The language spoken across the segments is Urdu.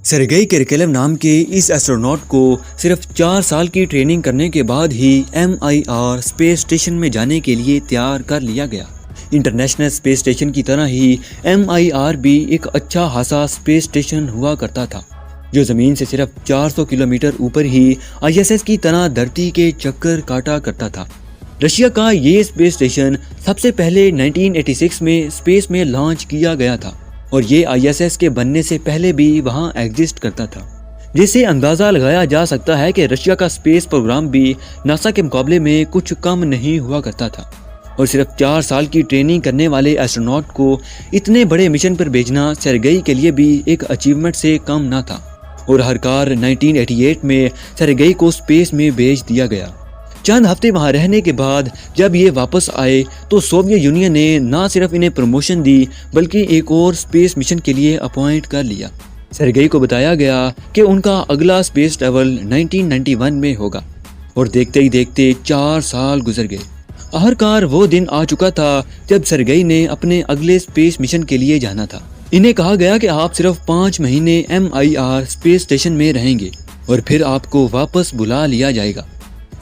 سرگئی کرکلم نام کے اس ایسٹروناٹ کو صرف 4 سال کی ٹریننگ کرنے کے بعد ہی MIR اسپیس اسٹیشن میں جانے کے لیے تیار کر لیا گیا۔ انٹرنیشنل اسپیس اسٹیشن کی طرح ہی MIR بھی ایک اچھا خاصا اسپیس اسٹیشن ہوا کرتا تھا، جو زمین سے صرف 400 کلومیٹر اوپر ہی ISS کی طرح دھرتی کے چکر کاٹا کرتا تھا۔ رشیا کا یہ اسپیس اسٹیشن سب سے پہلے 1986 میں اسپیس میں لانچ کیا گیا تھا، اور یہ ISS کے بننے سے پہلے بھی وہاں ایگزسٹ کرتا تھا، جس سے اندازہ لگایا جا سکتا ہے کہ رشیا کا اسپیس پروگرام بھی ناسا کے مقابلے میں کچھ کم نہیں ہوا کرتا تھا، اور صرف 4 سال کی ٹریننگ کرنے والے ایسٹروناٹ کو اتنے بڑے مشن پر بھیجنا سرگئی کے لیے بھی ایک اچیومنٹ سے کم نہ تھا، اور ہرکار 1988 میں سرگئی کو اسپیس میں بھیج دیا گیا۔ چند ہفتے وہاں رہنے کے بعد جب یہ واپس آئے تو سوویت یونین نے نہ صرف انہیں پروموشن دی بلکہ ایک اور اسپیس مشن کے لیے اپوائنٹ کر لیا۔ سرگئی کو بتایا گیا کہ ان کا اگلا اسپیس ٹریول 1991 میں ہوگا، اور دیکھتے ہی دیکھتے 4 سال گزر گئے۔ آخرکار وہ دن آ چکا تھا جب سرگئی نے اپنے اگلے اسپیس مشن کے لیے جانا تھا۔ انہیں کہا گیا کہ آپ صرف 5 مہینے MIR اسپیس اسٹیشن میں رہیں گے اور پھر آپ کو واپس بلا لیا جائے گا۔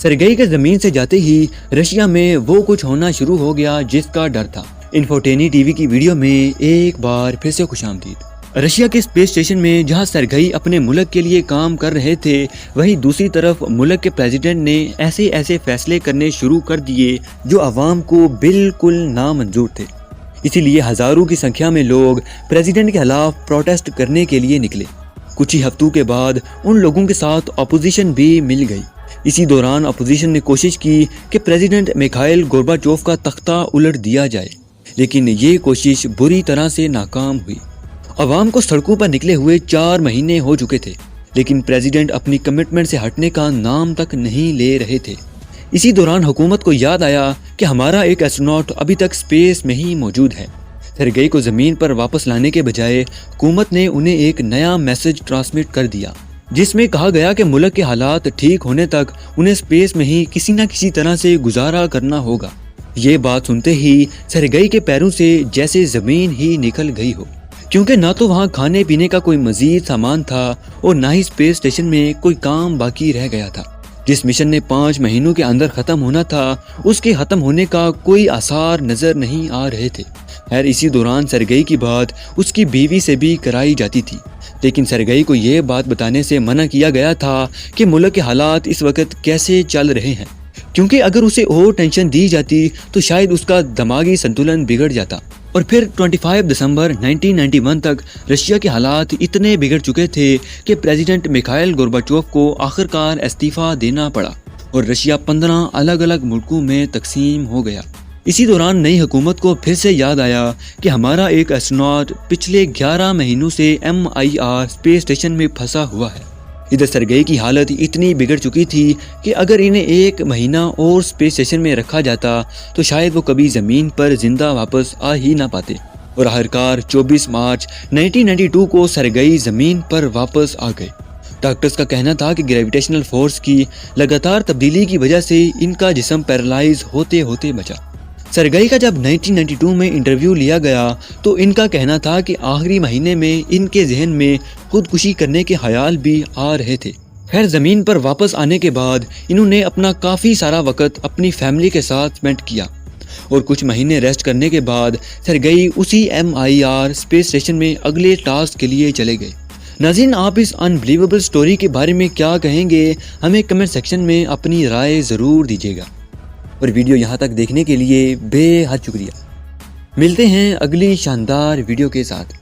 سرگئی کے زمین سے جاتے ہی رشیا میں وہ کچھ ہونا شروع ہو گیا جس کا ڈر تھا۔ انفوٹینی ٹی وی کی ویڈیو میں ایک بار پھر سے خوش آمدید۔ رشیا کے اسپیس اسٹیشن میں جہاں سرگئی اپنے ملک کے لیے کام کر رہے تھے، وہیں دوسری طرف ملک کے پریزیڈنٹ نے ایسے فیصلے کرنے شروع کر دیے جو عوام کو بالکل نامنظور تھے۔ اسی لیے ہزاروں کی سنکھیا میں لوگ پریزیڈنٹ کے خلاف پروٹیسٹ کرنے کے لیے نکلے۔ کچھ ہی ہفتوں کے بعد ان لوگوں کے ساتھ اپوزیشن بھی مل گئی۔ اسی دوران اپوزیشن نے کوشش کی کہ پریزیڈنٹ میخائیل گورباچوف کا تختہ الٹ دیا جائے، لیکن یہ کوشش بری طرح سے ناکام ہوئی۔ عوام کو سڑکوں پر نکلے ہوئے 4 مہینے ہو چکے تھے، لیکن پریزیڈنٹ اپنی کمٹمنٹ سے ہٹنے کا نام تک نہیں لے رہے تھے۔ اسی دوران حکومت کو یاد آیا کہ ہمارا ایک ایسٹروناٹ ابھی تک اسپیس میں ہی موجود ہے۔ سرگئی کو زمین پر واپس لانے کے بجائے حکومت نے انہیں ایک نیا میسج ٹرانسمٹ کر دیا، جس میں کہا گیا کہ ملک کے حالات ٹھیک ہونے تک انہیں اسپیس میں ہی کسی نہ کسی طرح سے گزارا کرنا ہوگا۔ یہ بات سنتے ہی سرگئی کے پیروں سے جیسے زمین ہی نکل گئی ہو، کیونکہ نہ تو وہاں کھانے پینے کا کوئی مزید سامان تھا اور نہ ہی اسپیس اسٹیشن میں کوئی کام باقی رہ گیا تھا۔ جس مشن نے 5 مہینوں کے اندر ختم ہونا تھا، اس کے ختم ہونے کا کوئی آثار نظر نہیں آ رہے تھے۔ خیر، اسی دوران سرگئی کی بات اس کی بیوی سے بھی کرائی جاتی تھی، لیکن سرگئی کو یہ بات بتانے سے منع کیا گیا تھا کہ ملک کے حالات اس وقت کیسے چل رہے ہیں، کیونکہ اگر اسے اور ٹینشن دی جاتی تو شاید اس کا دماغی سنتولن بگڑ جاتا، اور پھر 25 دسمبر 1991 تک رشیا کے حالات اتنے بگڑ چکے تھے کہ پریزیڈنٹ میخائیل گورباچوف کو آخرکار استعفیٰ دینا پڑا، اور رشیا 15 الگ الگ ملکوں میں تقسیم ہو گیا۔ اسی دوران نئی حکومت کو پھر سے یاد آیا کہ ہمارا ایک ایسٹروناٹ پچھلے 11 مہینوں سے MIR اسپیس اسٹیشن میں پھنسا ہوا ہے۔ ادھر سرگئی کی حالت اتنی بگڑ چکی تھی کہ اگر انہیں 1 مہینہ اور اسپیس اسٹیشن میں رکھا جاتا تو شاید وہ کبھی زمین پر زندہ واپس آ ہی نہ پاتے، اور آخرکار 24 مارچ 1992 کو سرگئی زمین پر واپس آ گئے۔ ڈاکٹرز کا کہنا تھا کہ گریویٹیشنل فورس کی لگاتار تبدیلی کی وجہ سے ان کا جسم پیرالائز ہوتے ہوتے بچا۔ سرگئی کا جب 1992 میں انٹرویو لیا گیا تو ان کا کہنا تھا کہ آخری مہینے میں ان کے ذہن میں خودکشی کرنے کے خیال بھی آ رہے تھے۔ خیر، زمین پر واپس آنے کے بعد انہوں نے اپنا کافی سارا وقت اپنی فیملی کے ساتھ اسپینڈ کیا، اور کچھ مہینے ریسٹ کرنے کے بعد سرگئی اسی MIR اسپیس اسٹیشن میں اگلے ٹاسک کے لیے چلے گئے۔ ناظرین، آپ اس انبلیویبل سٹوری کے بارے میں کیا کہیں گے؟ ہمیں کمنٹ سیکشن میں اپنی رائے ضرور دیجیے گا، اور ویڈیو یہاں تک دیکھنے کے لیے بے حد شکریہ۔ ملتے ہیں اگلی شاندار ویڈیو کے ساتھ۔